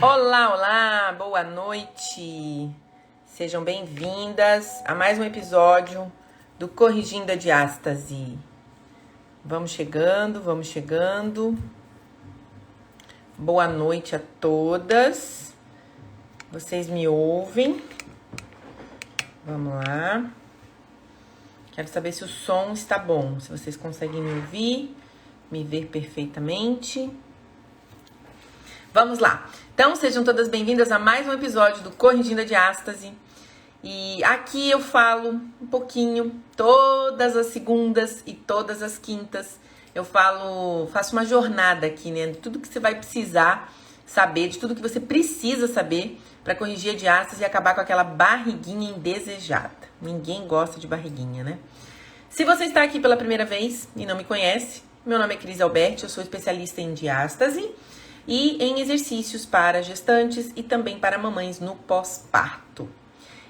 Olá, olá, boa noite. Sejam bem-vindas a mais um episódio do Corrigindo a Diástase. Vamos chegando. Boa noite a todas. Vocês me ouvem? Vamos lá. Quero saber se o som está bom, se vocês conseguem me ouvir, me ver perfeitamente. Vamos lá. Então, sejam todas bem-vindas a mais um episódio do Corrigindo a Diástase. E aqui eu falo um pouquinho, todas as segundas e todas as quintas. Eu faço uma jornada aqui, né? De tudo que você vai precisar saber, de tudo que você precisa saber para corrigir a diástase e acabar com aquela barriguinha indesejada. Ninguém gosta de barriguinha, né? Se você está aqui pela primeira vez e não me conhece, meu nome é Cris Alberti, eu sou especialista em diástase e em exercícios para gestantes e também para mamães no pós-parto.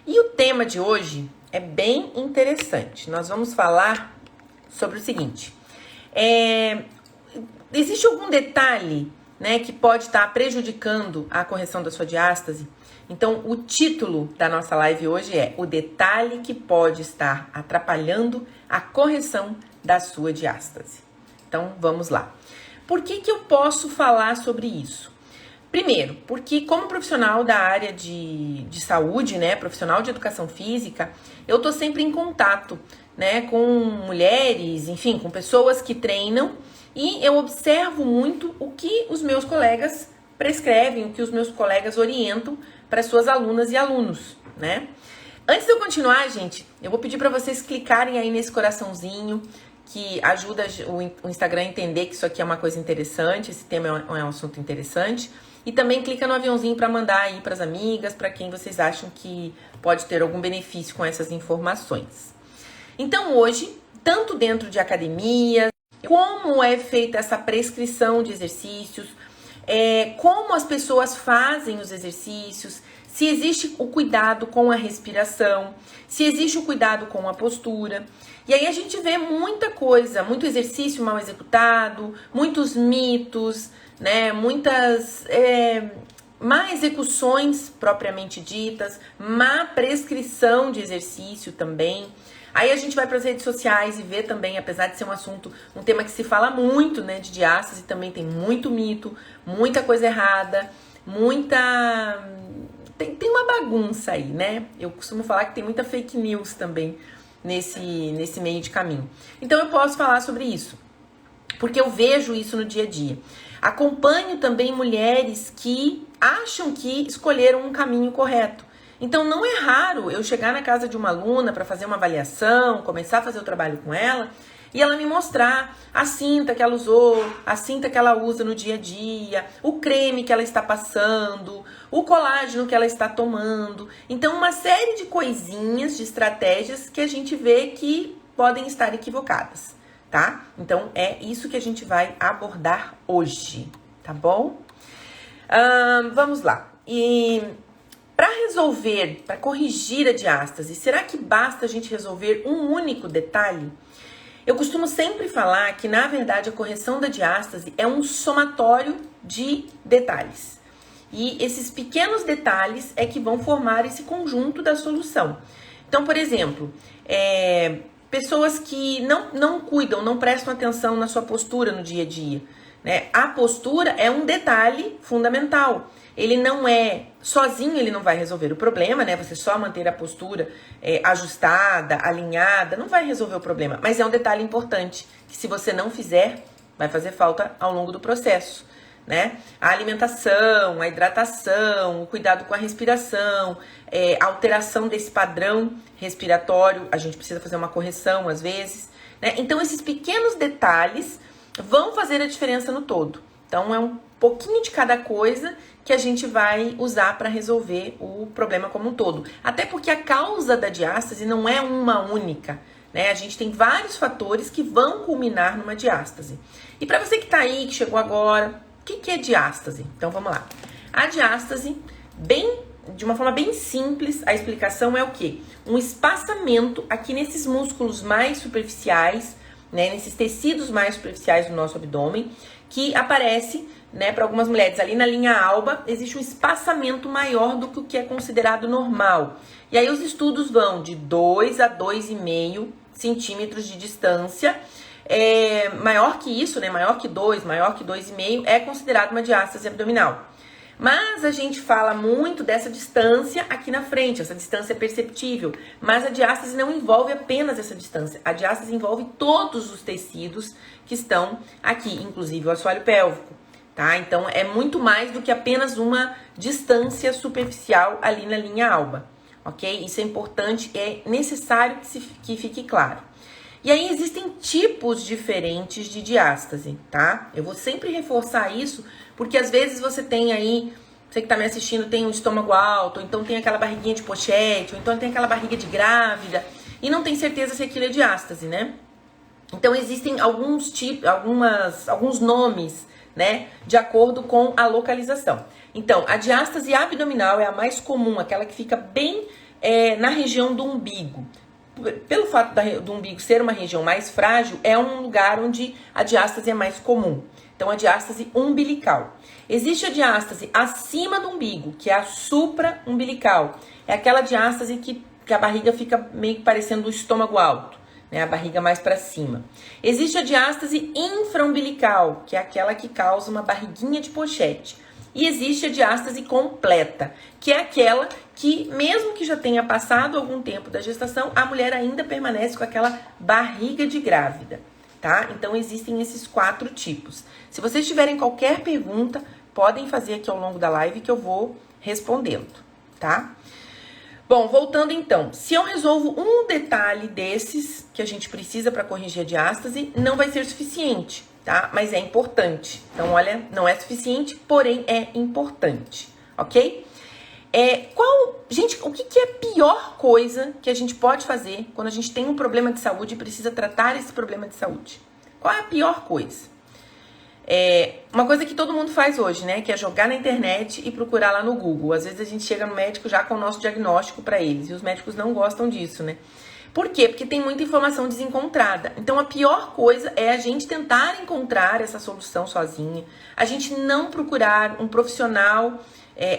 E o tema de hoje é bem interessante. Nós vamos falar sobre o seguinte. Existe algum detalhe, né, que pode estar prejudicando a correção da sua diástase? Então, o título da nossa live hoje é o detalhe que pode estar atrapalhando a correção da sua diástase. Então, vamos lá. Por que eu posso falar sobre isso? Primeiro, porque como profissional da área de saúde, né, profissional de educação física, eu tô sempre em contato, né, com mulheres, enfim, com pessoas que treinam e eu observo muito o que os meus colegas prescrevem, o que os meus colegas orientam para suas alunas e alunos, né? Antes de eu continuar, gente, eu vou pedir para vocês clicarem aí nesse coraçãozinho, que ajuda o Instagram a entender que isso aqui é uma coisa interessante, esse tema é um assunto interessante. E também clica no aviãozinho para mandar aí para as amigas, para quem vocês acham que pode ter algum benefício com essas informações. Então hoje, tanto dentro de academias, como é feita essa prescrição de exercícios, como as pessoas fazem os exercícios, se existe o cuidado com a respiração, se existe o cuidado com a postura. E aí a gente vê muita coisa, muito exercício mal executado, muitos mitos, né? Muitas má execuções propriamente ditas, má prescrição de exercício também. Aí a gente vai para as redes sociais e vê também, apesar de ser um tema que se fala muito, né, de diástase, também tem muito mito, muita coisa errada, tem uma bagunça aí, né? Eu costumo falar que tem muita fake news também nesse meio de caminho. Então eu posso falar sobre isso, porque eu vejo isso no dia a dia. Acompanho também mulheres que acham que escolheram um caminho correto. Então não é raro eu chegar na casa de uma aluna para fazer uma avaliação, começar a fazer o trabalho com ela e ela me mostrar a cinta que ela usou, a cinta que ela usa no dia a dia, o creme que ela está passando, o colágeno que ela está tomando. Então uma série de coisinhas, de estratégias que a gente vê que podem estar equivocadas, tá? Então é isso que a gente vai abordar hoje, tá bom? Vamos lá. E para resolver, para corrigir a diástase, será que basta a gente resolver um único detalhe? Eu costumo sempre falar que, na verdade, a correção da diástase é um somatório de detalhes. E esses pequenos detalhes é que vão formar esse conjunto da solução. Então, por exemplo, pessoas que não cuidam, não prestam atenção na sua postura no dia a dia, né? A postura é um detalhe fundamental. Ele não sozinho, ele não vai resolver o problema, né? Você só manter a postura ajustada, alinhada, não vai resolver o problema. Mas é um detalhe importante, que se você não fizer, vai fazer falta ao longo do processo, né? A alimentação, a hidratação, o cuidado com a respiração, a alteração desse padrão respiratório, a gente precisa fazer uma correção às vezes, né? Então, esses pequenos detalhes vão fazer a diferença no todo. Então, é um pouquinho de cada coisa que a gente vai usar para resolver o problema como um todo. Até porque a causa da diástase não é uma única, né? A gente tem vários fatores que vão culminar numa diástase. E para você que está aí, que chegou agora, o que é diástase? Então, vamos lá. A diástase, de uma forma bem simples, a explicação é o quê? Um espaçamento aqui nesses músculos mais superficiais né, nesses tecidos mais superficiais do nosso abdômen, que aparece, né, para algumas mulheres ali na linha alba, existe um espaçamento maior do que o que é considerado normal. E aí os estudos vão de 2 a 2,5 centímetros de distância. Maior que isso, né, maior que 2, maior que 2,5 é considerado uma diástase abdominal. Mas a gente fala muito dessa distância aqui na frente, essa distância é perceptível. Mas a diástase não envolve apenas essa distância. A diástase envolve todos os tecidos que estão aqui, inclusive o assoalho pélvico, tá? Então, é muito mais do que apenas uma distância superficial ali na linha alba, ok? Isso é importante, é necessário que fique claro. E aí, existem tipos diferentes de diástase, tá? Eu vou sempre reforçar isso, porque às vezes você tem aí, você que tá me assistindo tem um estômago alto, ou então tem aquela barriguinha de pochete, ou então tem aquela barriga de grávida, e não tem certeza se aquilo é diástase, né? Então, existem alguns tipos, alguns nomes, né, de acordo com a localização. Então, a diástase abdominal é a mais comum, aquela que fica bem na região do umbigo. Pelo fato do umbigo ser uma região mais frágil, é um lugar onde a diástase é mais comum. Então, a diástase umbilical. Existe a diástase acima do umbigo, que é a supra-umbilical. É aquela diástase que a barriga fica meio que parecendo o estômago alto, né? A barriga mais para cima. Existe a diástase infraumbilical, que é aquela que causa uma barriguinha de pochete. E existe a diástase completa, que é aquela que, mesmo que já tenha passado algum tempo da gestação, a mulher ainda permanece com aquela barriga de grávida, tá? Então, existem esses 4 tipos. Se vocês tiverem qualquer pergunta, podem fazer aqui ao longo da live que eu vou respondendo, tá? Bom, voltando então, se eu resolvo um detalhe desses que a gente precisa para corrigir a diástase, não vai ser suficiente, tá? Mas é importante. Então, olha, não é suficiente, porém é importante, ok? Gente, o que é a pior coisa que a gente pode fazer quando a gente tem um problema de saúde e precisa tratar esse problema de saúde? Qual é a pior coisa? Uma coisa que todo mundo faz hoje, né? Que é jogar na internet e procurar lá no Google. Às vezes a gente chega no médico já com o nosso diagnóstico para eles. E os médicos não gostam disso, né? Por quê? Porque tem muita informação desencontrada. Então, a pior coisa é a gente tentar encontrar essa solução sozinha. A gente não procurar um profissional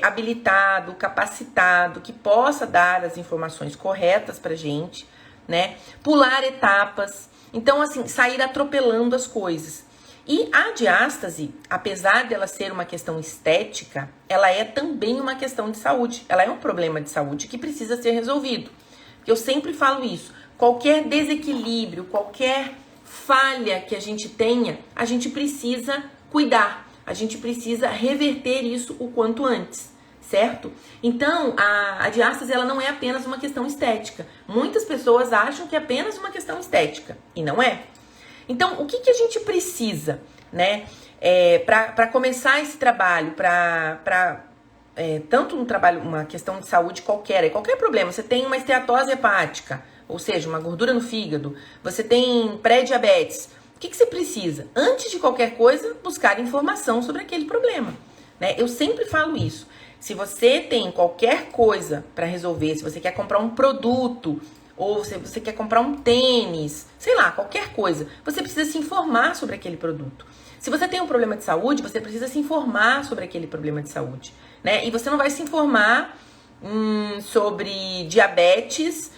habilitado, capacitado, que possa dar as informações corretas pra gente, né? Pular etapas. Então, assim, sair atropelando as coisas. E a diástase, apesar dela ser uma questão estética, ela é também uma questão de saúde. Ela é um problema de saúde que precisa ser resolvido. Eu sempre falo isso. Qualquer desequilíbrio, qualquer falha que a gente tenha, a gente precisa cuidar. A gente precisa reverter isso o quanto antes, certo? Então, a diástase ela não é apenas uma questão estética. Muitas pessoas acham que é apenas uma questão estética, e não é. Então, o que a gente precisa, né, para começar esse trabalho, tanto um trabalho, uma questão de saúde qualquer problema, você tem uma esteatose hepática, ou seja, uma gordura no fígado, você tem pré-diabetes, o que você precisa? Antes de qualquer coisa, buscar informação sobre aquele problema, né? Eu sempre falo isso. Se você tem qualquer coisa para resolver, se você quer comprar um produto, ou se você quer comprar um tênis, sei lá, qualquer coisa, você precisa se informar sobre aquele produto. Se você tem um problema de saúde, você precisa se informar sobre aquele problema de saúde, né? E você não vai se informar sobre diabetes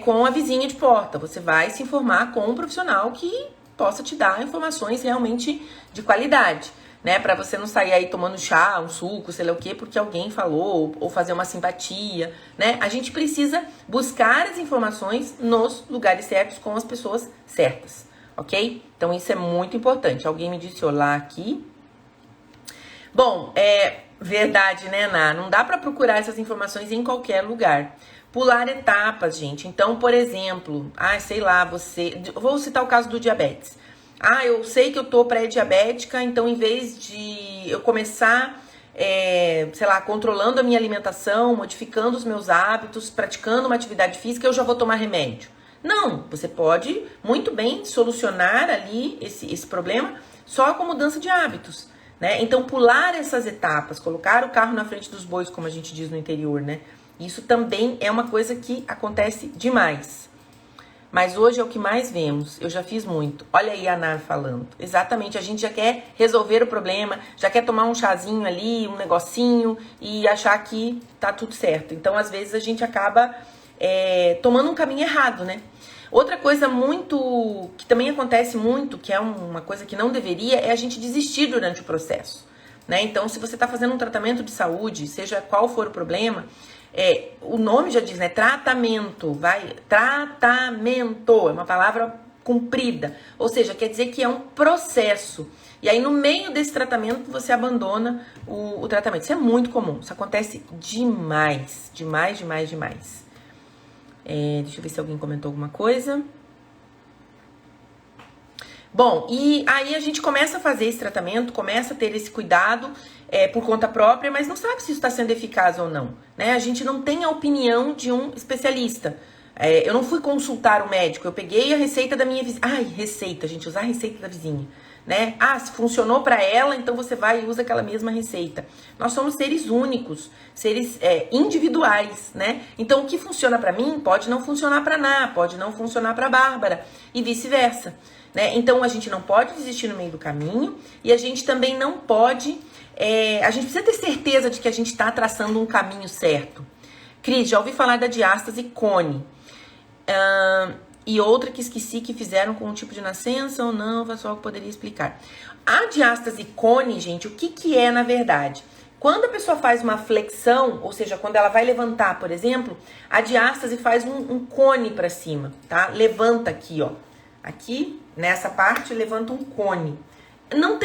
com a vizinha de porta. Você vai se informar com um profissional que possa te dar informações realmente de qualidade, né? Para você não sair aí tomando chá, um suco, sei lá o quê, porque alguém falou, ou fazer uma simpatia, né? A gente precisa buscar as informações nos lugares certos, com as pessoas certas, ok? Então, isso é muito importante. Alguém me disse olá aqui. Bom, é verdade, né, Ná? Não dá para procurar essas informações em qualquer lugar. Pular etapas, gente. Então, por exemplo, sei lá, vou citar o caso do diabetes. Eu sei que eu tô pré-diabética, então em vez de eu começar, sei lá, controlando a minha alimentação, modificando os meus hábitos, praticando uma atividade física, eu já vou tomar remédio. Não, você pode muito bem solucionar ali esse problema só com mudança de hábitos, né? Então, pular essas etapas, colocar o carro na frente dos bois, como a gente diz no interior, né? Isso também é uma coisa que acontece demais. mas hoje é o que mais vemos. Eu já fiz muito. Olha aí a Nar falando. Exatamente, a gente já quer resolver o problema, já quer tomar um chazinho ali, um negocinho e achar que tá tudo certo. Então, às vezes, a gente acaba tomando um caminho errado, né? Outra coisa que também acontece muito, que é uma coisa que não deveria, é a gente desistir durante o processo, né? Então, se você está fazendo um tratamento de saúde, seja qual for o problema, o nome já diz, né? Tratamento, tratamento, é uma palavra comprida, ou seja, quer dizer que é um processo. E aí, no meio desse tratamento, você abandona o tratamento. Isso é muito comum, isso acontece demais, demais, demais, demais. Deixa eu ver se alguém comentou alguma coisa. Bom, e aí a gente começa a fazer esse tratamento, começa a ter esse cuidado por conta própria, mas não sabe se isso está sendo eficaz ou não, né? A gente não tem a opinião de um especialista. Eu não fui consultar o médico, eu peguei a receita da minha vizinha. Ai, receita, gente, usar a receita da vizinha, né? Ah, se funcionou para ela, então você vai e usa aquela mesma receita. Nós somos seres únicos, seres individuais, né? Então, o que funciona para mim pode não funcionar para Ná, pode não funcionar para Bárbara e vice-versa, né? Então, a gente não pode desistir no meio do caminho e a gente também não pode... a gente precisa ter certeza de que a gente está traçando um caminho certo. Cris, já ouvi falar da diástase cone. E outra que esqueci que fizeram com um tipo de nascença ou não, pessoal, que poderia explicar. A diástase cone, gente, o que é na verdade? Quando a pessoa faz uma flexão, ou seja, quando ela vai levantar, por exemplo, a diástase faz um cone para cima, tá? Levanta aqui, ó. Aqui, nessa parte, levanta um cone. Não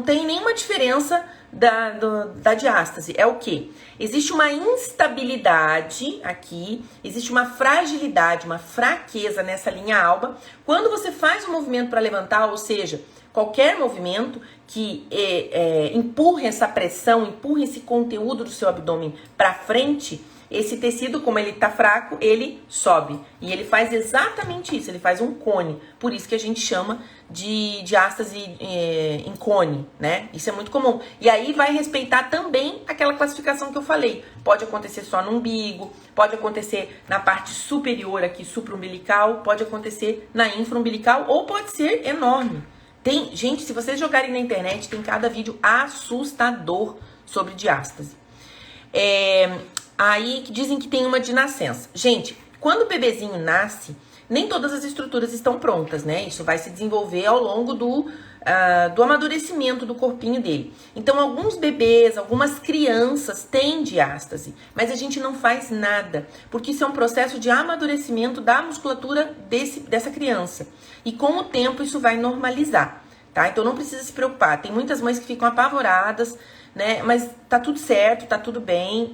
tem nenhuma diferença da diástase. É o quê? Existe uma instabilidade aqui, existe uma fragilidade, uma fraqueza nessa linha alba. Quando você faz um movimento para levantar, ou seja, qualquer movimento que empurre essa pressão, empurre esse conteúdo do seu abdômen para frente, esse tecido, como ele tá fraco, ele sobe. E ele faz exatamente isso, ele faz um cone. Por isso que a gente chama de diástase em cone, né? Isso é muito comum. E aí vai respeitar também aquela classificação que eu falei. Pode acontecer só no umbigo, pode acontecer na parte superior aqui, supraumbilical, pode acontecer na infraumbilical ou pode ser enorme. Gente, se vocês jogarem na internet, tem cada vídeo assustador sobre diástase. Aí que dizem que tem uma de nascença. Gente, quando o bebezinho nasce, nem todas as estruturas estão prontas, né? Isso vai se desenvolver ao longo do amadurecimento do corpinho dele. Então, alguns bebês, algumas crianças têm diástase, mas a gente não faz nada, porque isso é um processo de amadurecimento da musculatura dessa criança. E com o tempo isso vai normalizar, tá? Então não precisa se preocupar. Tem muitas mães que ficam apavoradas, né? Mas tá tudo certo, tá tudo bem.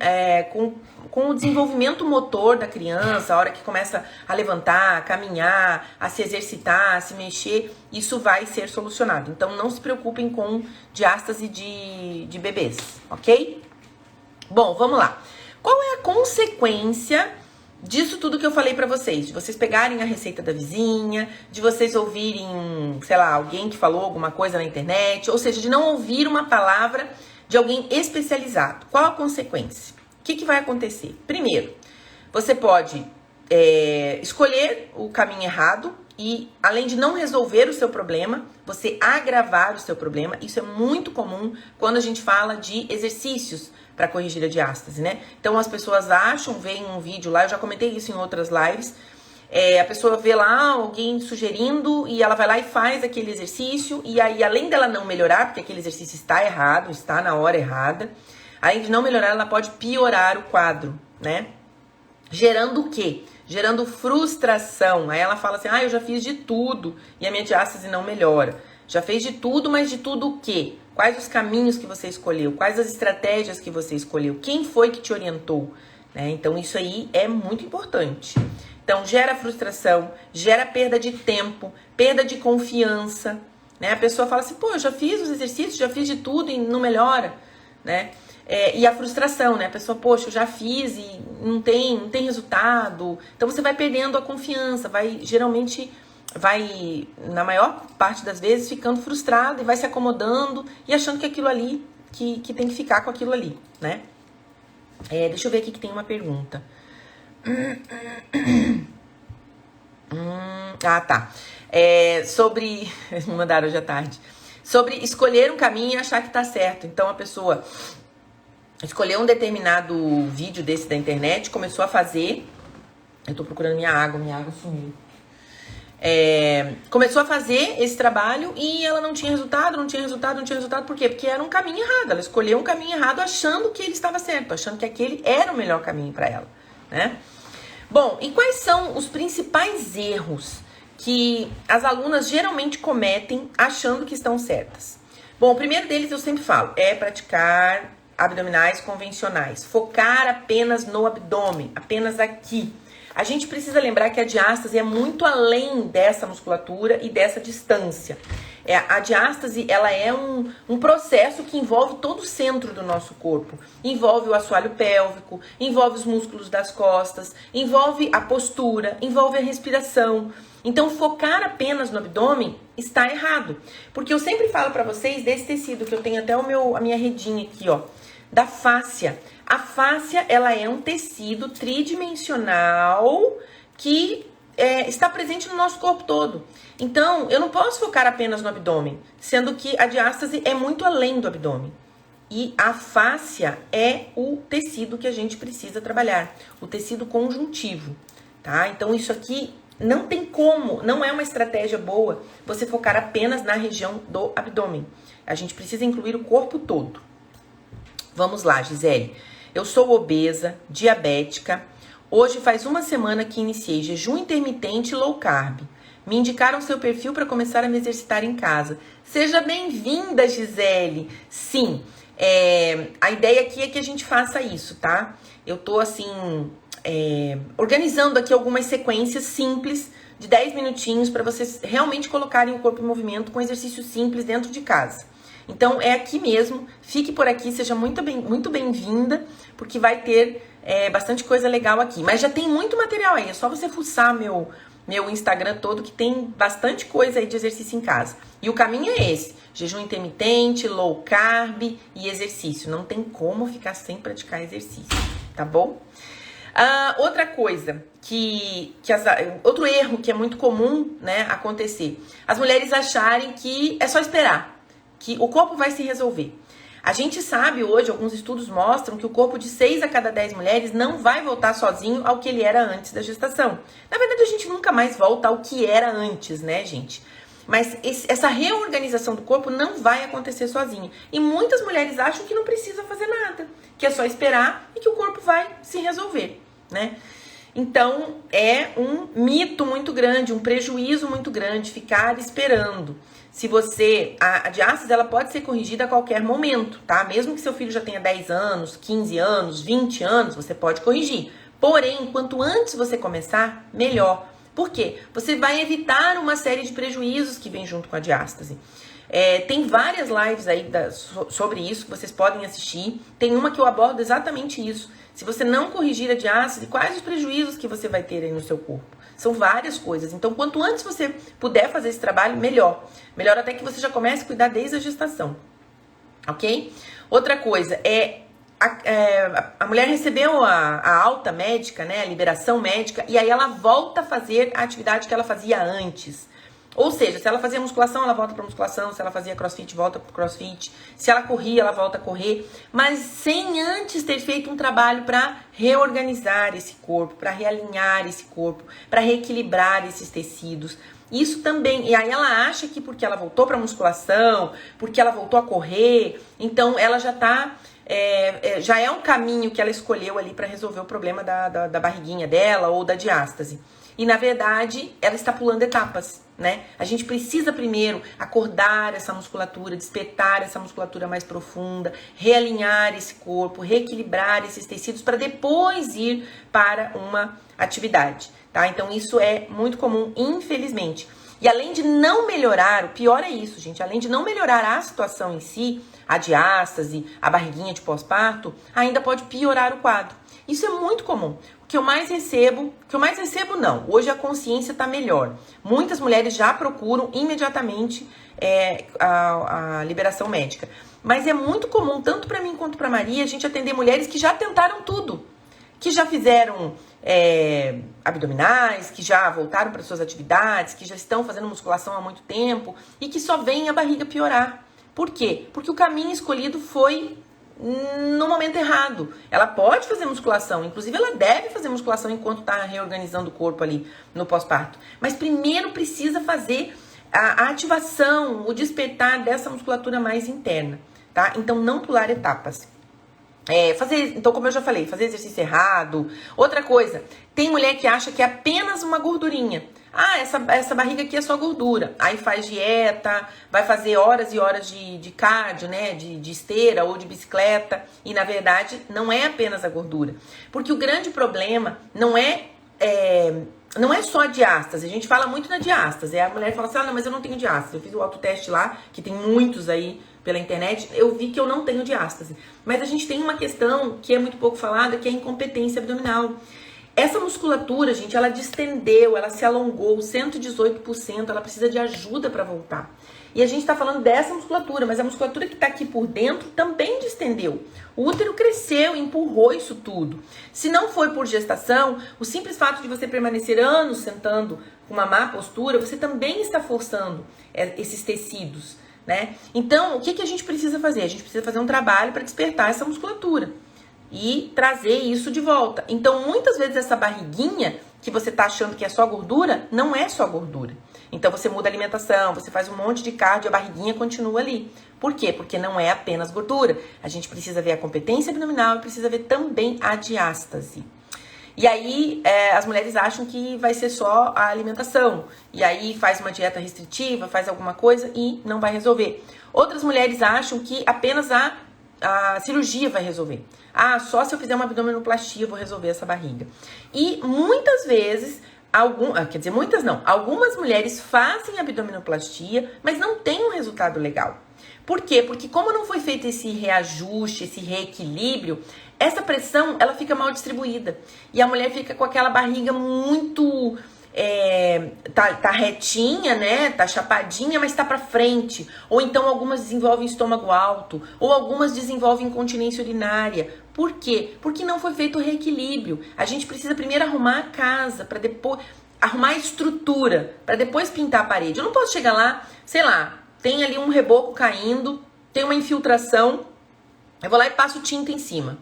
Com o desenvolvimento motor da criança, a hora que começa a levantar, a caminhar, a se exercitar, a se mexer, isso vai ser solucionado. Então não se preocupem com diástase de bebês, ok? Bom, vamos lá. Qual é a consequência disso tudo que eu falei pra vocês? De vocês pegarem a receita da vizinha, de vocês ouvirem, sei lá, alguém que falou alguma coisa na internet, ou seja, de não ouvir uma palavra de alguém especializado. Qual a consequência? O que vai acontecer? Primeiro, você pode escolher o caminho errado e, além de não resolver o seu problema, você agravar o seu problema. Isso é muito comum quando a gente fala de exercícios para corrigir a diástase, né? Então, as pessoas veem um vídeo lá, eu já comentei isso em outras lives, a pessoa vê lá alguém sugerindo e ela vai lá e faz aquele exercício e aí, além dela não melhorar, porque aquele exercício está errado, está na hora errada, além de não melhorar, ela pode piorar o quadro, né? Gerando o quê? Gerando frustração. Aí ela fala assim, eu já fiz de tudo e a minha diástase não melhora. Já fez de tudo, mas de tudo o quê? Quais os caminhos que você escolheu? Quais as estratégias que você escolheu? Quem foi que te orientou? Né? Então, isso aí é muito importante. Então, gera frustração, gera perda de tempo, perda de confiança, né? A pessoa fala assim, eu já fiz os exercícios, já fiz de tudo e não melhora, né? E a frustração, né? A pessoa, eu já fiz e não tem resultado. Então, você vai perdendo a confiança, geralmente, na maior parte das vezes, ficando frustrado e vai se acomodando e achando que aquilo ali, que tem que ficar com aquilo ali, né? Deixa eu ver aqui que tem uma pergunta. Tá. Sobre... Me mandaram hoje à tarde. Sobre escolher um caminho e achar que tá certo. Então, a pessoa escolheu um determinado vídeo desse da internet, começou a fazer... Eu tô procurando minha água sumiu. Começou a fazer esse trabalho e ela não tinha resultado. Por quê? Porque era um caminho errado. Ela escolheu um caminho errado achando que ele estava certo, achando que aquele era o melhor caminho para ela, né? Bom, e quais são os principais erros que as alunas geralmente cometem achando que estão certas? Bom, o primeiro deles eu sempre falo, é praticar abdominais convencionais. Focar apenas no abdômen, apenas aqui. A gente precisa lembrar que a diástase é muito além dessa musculatura e dessa distância. A diástase, ela é um processo que envolve todo o centro do nosso corpo. Envolve o assoalho pélvico, envolve os músculos das costas, envolve a postura, envolve a respiração. Então, focar apenas no abdômen está errado. Porque eu sempre falo para vocês desse tecido, que eu tenho até a minha redinha aqui, ó, da fáscia. A fáscia, ela é um tecido tridimensional que está presente no nosso corpo todo. Então, eu não posso focar apenas no abdômen, sendo que a diástase é muito além do abdômen. E a fáscia é o tecido que a gente precisa trabalhar, o tecido conjuntivo, tá? Então, isso aqui não tem como, não é uma estratégia boa você focar apenas na região do abdômen. A gente precisa incluir o corpo todo. Vamos lá, Gisele. Eu sou obesa, diabética. Hoje faz uma semana que iniciei jejum intermitente e low carb. Me indicaram seu perfil para começar a me exercitar em casa. Seja bem-vinda, Gisele. Sim, a ideia aqui é que a gente faça isso, tá? Eu tô, assim, organizando aqui algumas sequências simples de 10 minutinhos para vocês realmente colocarem o corpo em movimento com exercício simples dentro de casa. Então, é aqui mesmo, fique por aqui, seja muito bem-vinda, porque vai ter bastante coisa legal aqui. Mas já tem muito material aí, é só você fuçar meu Instagram todo, que tem bastante coisa aí de exercício em casa. E o caminho é esse, jejum intermitente, low carb e exercício. Não tem como ficar sem praticar exercício, tá bom? Outra coisa, outro erro que é muito comum, né, acontecer, as mulheres acharem que é só esperar, que o corpo vai se resolver. A gente sabe hoje, alguns estudos mostram que o corpo de 6 a cada 10 mulheres não vai voltar sozinho ao que ele era antes da gestação. Na verdade, a gente nunca mais volta ao que era antes, né, gente? Mas essa reorganização do corpo não vai acontecer sozinha. E muitas mulheres acham que não precisa fazer nada, que é só esperar e que o corpo vai se resolver, né? Então, é um mito muito grande, um prejuízo muito grande ficar esperando. Se você... A diástase, ela pode ser corrigida a qualquer momento, tá? Mesmo que seu filho já tenha 10 anos, 15 anos, 20 anos, você pode corrigir. Porém, quanto antes você começar, melhor. Por quê? Você vai evitar uma série de prejuízos que vem junto com a diástase. Tem várias lives aí sobre isso que vocês podem assistir. Tem uma que eu abordo exatamente isso. Se você não corrigir a diástase, quais os prejuízos que você vai ter aí no seu corpo? São várias coisas. Então, quanto antes você puder fazer esse trabalho, melhor. Melhor até que você já comece a cuidar desde a gestação. Ok? Outra coisa a mulher recebeu a alta médica, né, a liberação médica, e aí ela volta a fazer a atividade que ela fazia antes. Ou seja, se ela fazia musculação, ela volta para musculação. Se ela fazia crossfit, volta para crossfit. Se ela corria, ela volta a correr. Mas sem antes ter feito um trabalho para reorganizar esse corpo, para realinhar esse corpo, para reequilibrar esses tecidos. Isso também. E aí ela acha que porque ela voltou para musculação, porque ela voltou a correr, então ela já tá... já é um caminho que ela escolheu ali para resolver o problema da barriguinha dela ou da diástase. E, na verdade, ela está pulando etapas, né? A gente precisa primeiro acordar essa musculatura, despertar essa musculatura mais profunda, realinhar esse corpo, reequilibrar esses tecidos para depois ir para uma atividade, tá? Então, isso é muito comum, infelizmente. E além de não melhorar, o pior é isso, gente, além de não melhorar a situação em si, a diástase, a barriguinha de pós-parto, ainda pode piorar o quadro. Isso é muito comum. O que eu mais recebo não, hoje a consciência está melhor. Muitas mulheres já procuram imediatamente a liberação médica. Mas é muito comum, tanto para mim quanto para Maria, a gente atender mulheres que já tentaram tudo. Que já fizeram abdominais, que já voltaram para suas atividades, que já estão fazendo musculação há muito tempo e que só veem a barriga piorar. Por quê? Porque o caminho escolhido foi no momento errado. Ela pode fazer musculação, inclusive ela deve fazer musculação enquanto está reorganizando o corpo ali no pós-parto. Mas primeiro precisa fazer a ativação, o despertar dessa musculatura mais interna, tá? Então não pular etapas. Então, como eu já falei, fazer exercício errado. Outra coisa, tem mulher que acha que é apenas uma gordurinha. Ah, essa barriga aqui é só gordura. Aí faz dieta, vai fazer horas e horas de cardio, né? De esteira ou de bicicleta. E na verdade, não é apenas a gordura. Porque o grande problema não é só a diástase. A gente fala muito na diástase. A mulher fala assim, não, mas eu não tenho diástase. Eu fiz o autoteste lá, que tem muitos aí pela internet, eu vi que eu não tenho diástase. Mas a gente tem uma questão que é muito pouco falada, que é a incompetência abdominal. Essa musculatura, gente, ela distendeu, ela se alongou 118%, ela precisa de ajuda para voltar. E a gente tá falando dessa musculatura, mas a musculatura que tá aqui por dentro também distendeu. O útero cresceu, empurrou isso tudo. Se não foi por gestação, o simples fato de você permanecer anos sentando com uma má postura, você também está forçando esses tecidos, né? Então, o que a gente precisa fazer? A gente precisa fazer um trabalho para despertar essa musculatura e trazer isso de volta. Então, muitas vezes essa barriguinha que você tá achando que é só gordura, não é só gordura. Então, você muda a alimentação, você faz um monte de cardio, a barriguinha continua ali. Por quê? Porque não é apenas gordura. A gente precisa ver a competência abdominal e precisa ver também a diástase. E aí, as mulheres acham que vai ser só a alimentação. E aí, faz uma dieta restritiva, faz alguma coisa e não vai resolver. Outras mulheres acham que apenas a cirurgia vai resolver. Ah, só se eu fizer uma abdominoplastia eu vou resolver essa barriga. E muitas vezes, algumas mulheres fazem abdominoplastia, mas não tem um resultado legal. Por quê? Porque como não foi feito esse reajuste, esse reequilíbrio, essa pressão, ela fica mal distribuída. E a mulher fica com aquela barriga muito... tá retinha, né? Tá chapadinha, mas tá pra frente. Ou então algumas desenvolvem estômago alto, ou algumas desenvolvem incontinência urinária. Por quê? Porque não foi feito o reequilíbrio. A gente precisa primeiro arrumar a casa, para depois arrumar a estrutura, para depois pintar a parede. Eu não posso chegar lá, sei lá, tem ali um reboco caindo, tem uma infiltração, eu vou lá e passo tinta em cima.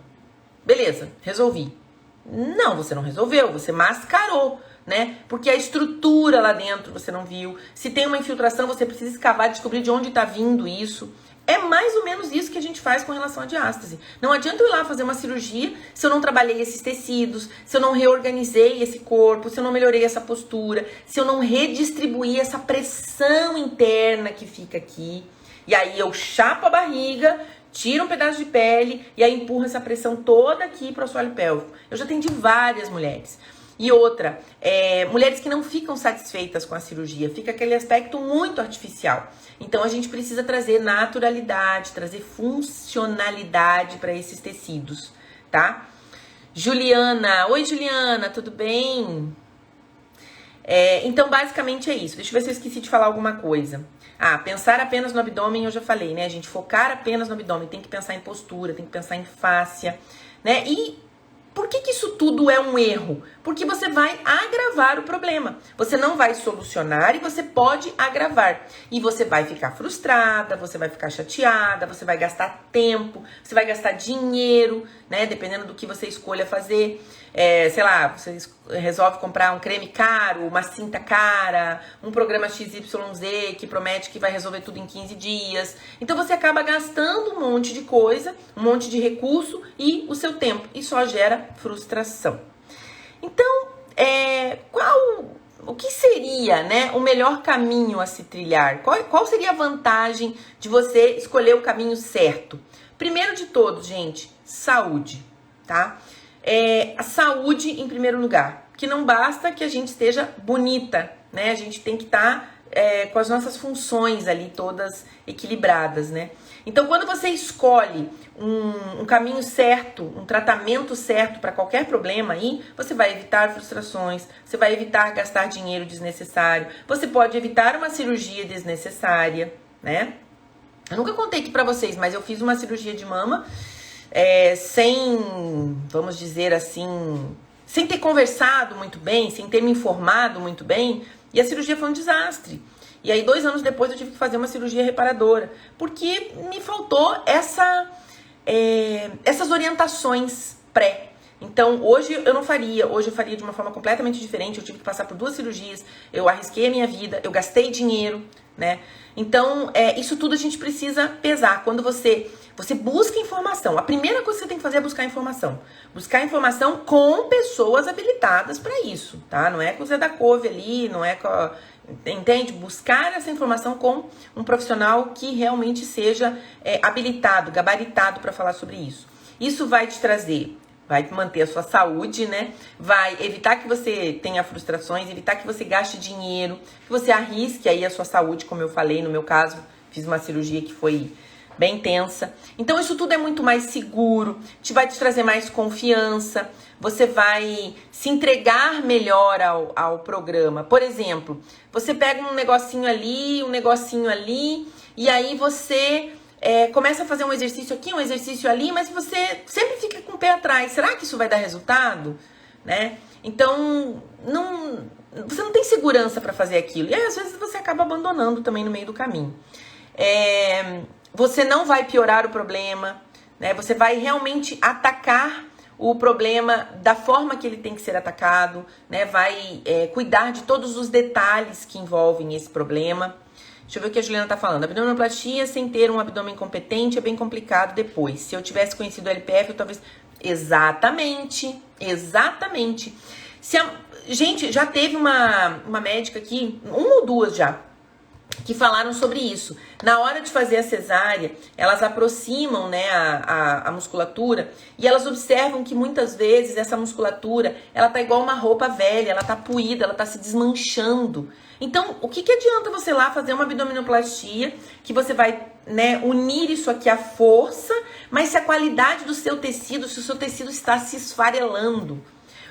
Beleza, resolvi. Não, você não resolveu, você mascarou, né? Porque a estrutura lá dentro você não viu. Se tem uma infiltração, você precisa escavar, descobrir de onde tá vindo isso. É mais ou menos isso que a gente faz com relação à diástase. Não adianta eu ir lá fazer uma cirurgia se eu não trabalhei esses tecidos, se eu não reorganizei esse corpo, se eu não melhorei essa postura, se eu não redistribuir essa pressão interna que fica aqui. E aí eu chapo a barriga, tiro um pedaço de pele e aí empurro essa pressão toda aqui para o assoalho pélvico. Eu já atendi várias mulheres. E outra, mulheres que não ficam satisfeitas com a cirurgia, fica aquele aspecto muito artificial. Então a gente precisa trazer naturalidade, trazer funcionalidade para esses tecidos, tá? Juliana, oi Juliana, tudo bem? Então basicamente é isso. Deixa eu ver se eu esqueci de falar alguma coisa. Pensar apenas no abdômen, eu já falei, né? A gente focar apenas no abdômen, tem que pensar em postura, tem que pensar em fáscia, né? E por que isso tudo é um erro? Porque você vai agravar o problema. Você não vai solucionar e você pode agravar. E você vai ficar frustrada, você vai ficar chateada, você vai gastar tempo, você vai gastar dinheiro, né? Dependendo do que você escolha fazer. Sei lá, você resolve comprar um creme caro, uma cinta cara, um programa XYZ que promete que vai resolver tudo em 15 dias. Então você acaba gastando um monte de coisa, um monte de recurso e o seu tempo. E só gera frustração. Então, o que seria, né, o melhor caminho a se trilhar? Qual seria a vantagem de você escolher o caminho certo? Primeiro de todos, gente, saúde, tá? A saúde em primeiro lugar, que não basta que a gente esteja bonita, né? A gente tem que estar com as nossas funções ali todas equilibradas, né? Então, quando você escolhe um caminho certo, um tratamento certo para qualquer problema aí, você vai evitar frustrações, você vai evitar gastar dinheiro desnecessário, você pode evitar uma cirurgia desnecessária, né? Eu nunca contei aqui para vocês, mas eu fiz uma cirurgia de mama sem, vamos dizer assim, sem ter conversado muito bem, sem ter me informado muito bem, e a cirurgia foi um desastre. E aí 2 anos depois eu tive que fazer uma cirurgia reparadora, porque me faltou essas orientações pré. Então, hoje eu não faria, hoje eu faria de uma forma completamente diferente, eu tive que passar por 2 cirurgias, eu arrisquei a minha vida, eu gastei dinheiro, né? Então, isso tudo a gente precisa pesar. Quando você busca informação, a primeira coisa que você tem que fazer é buscar informação. Buscar informação com pessoas habilitadas para isso, tá? Não é com o Zé da Couve ali, não é com a... Entende? Buscar essa informação com um profissional que realmente seja habilitado, gabaritado para falar sobre isso. Isso vai te trazer... Vai manter a sua saúde, né? Vai evitar que você tenha frustrações, evitar que você gaste dinheiro, que você arrisque aí a sua saúde, como eu falei, no meu caso, fiz uma cirurgia que foi bem intensa. Então, isso tudo é muito mais seguro, vai te trazer mais confiança, você vai se entregar melhor ao programa. Por exemplo, você pega um negocinho ali, e aí você... começa a fazer um exercício aqui, um exercício ali, mas você sempre fica com o pé atrás. Será que isso vai dar resultado? Né? Então, você não tem segurança para fazer aquilo. E aí, às vezes, você acaba abandonando também no meio do caminho. Você não vai piorar o problema, né? Você vai realmente atacar o problema da forma que ele tem que ser atacado, né? Vai cuidar de todos os detalhes que envolvem esse problema. Deixa eu ver o que a Juliana tá falando. Abdominoplastia sem ter um abdômen competente é bem complicado depois. Se eu tivesse conhecido o LPF, eu talvez... Exatamente. Gente, já teve uma médica aqui, 1 ou 2 já, que falaram sobre isso. Na hora de fazer a cesárea, elas aproximam, né, a musculatura e elas observam que muitas vezes essa musculatura, ela tá igual uma roupa velha, ela tá puída, ela tá se desmanchando. Então, o que adianta você lá fazer uma abdominoplastia, que você vai, né, unir isso aqui à força, mas se a qualidade do seu tecido, se o seu tecido está se esfarelando,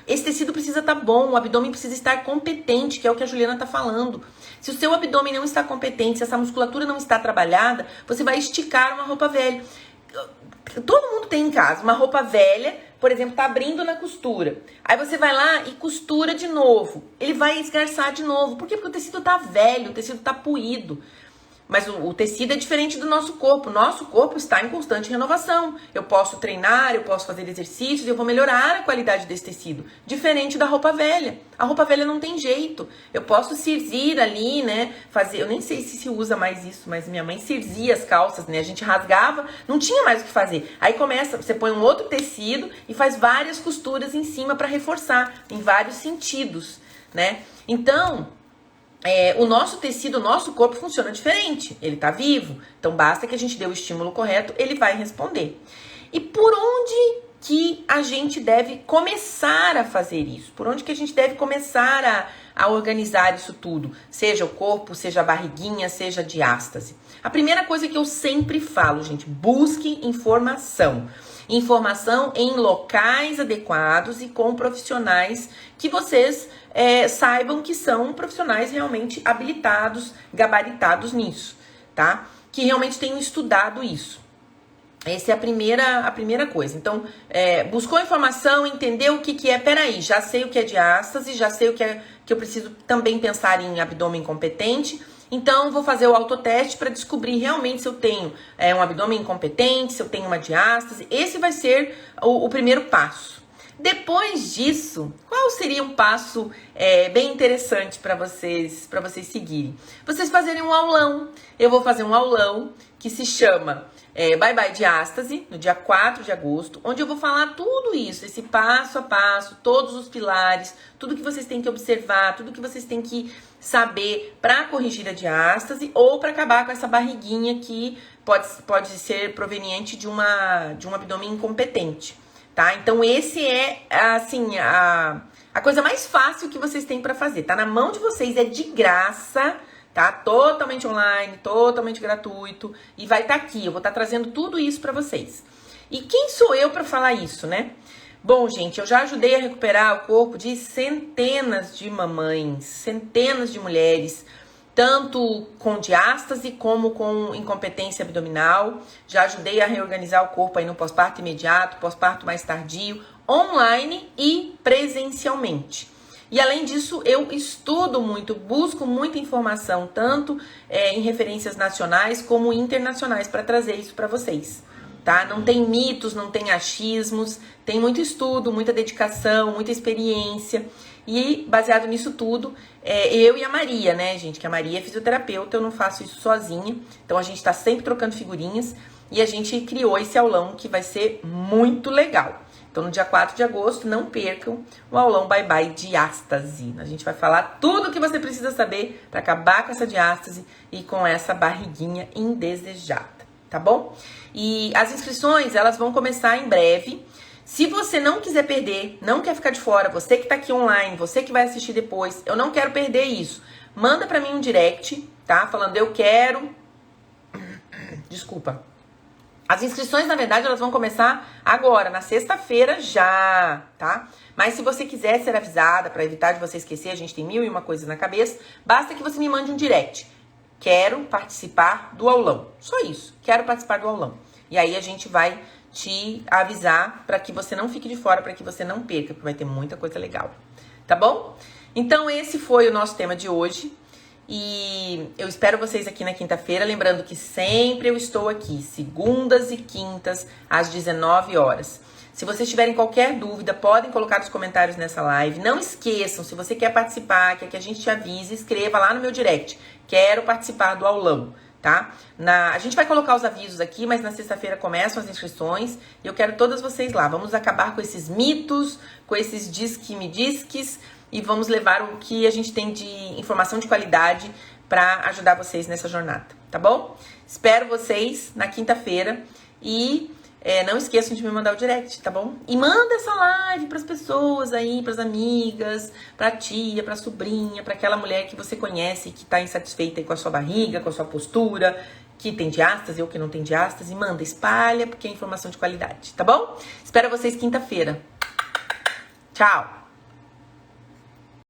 esse tecido precisa estar bom, o abdômen precisa estar competente, que é o que a Juliana está falando. Se o seu abdômen não está competente, se essa musculatura não está trabalhada, você vai esticar uma roupa velha. Todo mundo tem em casa uma roupa velha, por exemplo, tá abrindo na costura. Aí você vai lá e costura de novo. Ele vai esgarçar de novo. Por quê? Porque o tecido tá velho, o tecido tá puído. Mas o tecido é diferente do nosso corpo. Nosso corpo está em constante renovação. Eu posso treinar, eu posso fazer exercícios, eu vou melhorar a qualidade desse tecido. Diferente da roupa velha. A roupa velha não tem jeito. Eu posso cirzir ali, né? Fazer. Eu nem sei se usa mais isso, mas minha mãe cirzia as calças, né? A gente rasgava, não tinha mais o que fazer. Aí começa, você põe um outro tecido e faz várias costuras em cima para reforçar, em vários sentidos, né? Então, o nosso tecido, o nosso corpo funciona diferente. Ele tá vivo. Então, basta que a gente dê o estímulo correto, ele vai responder. E por onde que a gente deve começar a fazer isso? Por onde que a gente deve começar a organizar isso tudo? Seja o corpo, seja a barriguinha, seja a diástase. A primeira coisa que eu sempre falo, gente, busque informação. Informação em locais adequados e com profissionais que vocês saibam que são profissionais realmente habilitados, gabaritados nisso, tá? Que realmente tenham estudado isso. Essa é a primeira coisa. Então, buscou informação, entendeu o que é. Peraí, já sei o que é diástase, já sei o que é que eu preciso também pensar em abdômen competente. Então, vou fazer o autoteste para descobrir realmente se eu tenho um abdômen incompetente, se eu tenho uma diástase. Esse vai ser o primeiro passo. Depois disso, qual seria um passo bem interessante para vocês seguirem? Vocês fazerem um aulão. Eu vou fazer um aulão que se chama Bye Bye Diástase, no dia 4 de agosto, onde eu vou falar tudo isso, esse passo a passo, todos os pilares, tudo que vocês têm que observar, tudo que vocês têm que saber para corrigir a diástase ou para acabar com essa barriguinha que pode ser proveniente de um abdômen incompetente, tá? Então, esse é, assim, a coisa mais fácil que vocês têm para fazer. Tá na mão de vocês, é de graça, tá? Totalmente online, totalmente gratuito. E vai estar aqui, eu vou estar trazendo tudo isso para vocês. E quem sou eu para falar isso, né? Bom, gente, eu já ajudei a recuperar o corpo de centenas de mamães, centenas de mulheres, tanto com diástase como com incompetência abdominal. Já ajudei a reorganizar o corpo aí no pós-parto imediato, pós-parto mais tardio, online e presencialmente. E além disso, eu estudo muito, busco muita informação, tanto em referências nacionais como internacionais, para trazer isso para vocês, tá? Não tem mitos, não tem achismos, tem muito estudo, muita dedicação, muita experiência. E baseado nisso tudo, eu e a Maria, né, gente? Que a Maria é fisioterapeuta, eu não faço isso sozinha. Então a gente tá sempre trocando figurinhas e a gente criou esse aulão que vai ser muito legal. Então, no dia 4 de agosto, não percam o aulão Bye Bye Diástase. A gente vai falar tudo o que você precisa saber para acabar com essa diástase e com essa barriguinha indesejada, tá bom? E as inscrições, elas vão começar em breve. Se você não quiser perder, não quer ficar de fora, você que tá aqui online, você que vai assistir depois, eu não quero perder isso. Manda pra mim um direct, tá? Falando, eu quero... Desculpa. As inscrições, na verdade, elas vão começar agora, na sexta-feira já, tá? Mas se você quiser ser avisada, para evitar de você esquecer, a gente tem 1001 coisas na cabeça, basta que você me mande um direct. Quero participar do aulão. Só isso, quero participar do aulão. E aí a gente vai te avisar para que você não fique de fora, para que você não perca, porque vai ter muita coisa legal. Tá bom? Então esse foi o nosso tema de hoje. E eu espero vocês aqui na quinta-feira, lembrando que sempre eu estou aqui, segundas e quintas, às 19 horas. Se vocês tiverem qualquer dúvida, podem colocar nos comentários nessa live. Não esqueçam, se você quer participar, quer que a gente te avise, escreva lá no meu direct. Quero participar do aulão, tá? A gente vai colocar os avisos aqui, mas na sexta-feira começam as inscrições. E eu quero todas vocês lá. Vamos acabar com esses mitos, com esses diz-que-me-diz-ques. E vamos levar o que a gente tem de informação de qualidade para ajudar vocês nessa jornada, tá bom? Espero vocês na quinta-feira e não esqueçam de me mandar o direct, tá bom? E manda essa live para as pessoas aí, para as amigas, para a tia, para a sobrinha, para aquela mulher que você conhece que tá insatisfeita aí com a sua barriga, com a sua postura, que tem diástase ou que não tem diástase. Manda, espalha, porque é informação de qualidade, tá bom? Espero vocês quinta-feira. Tchau!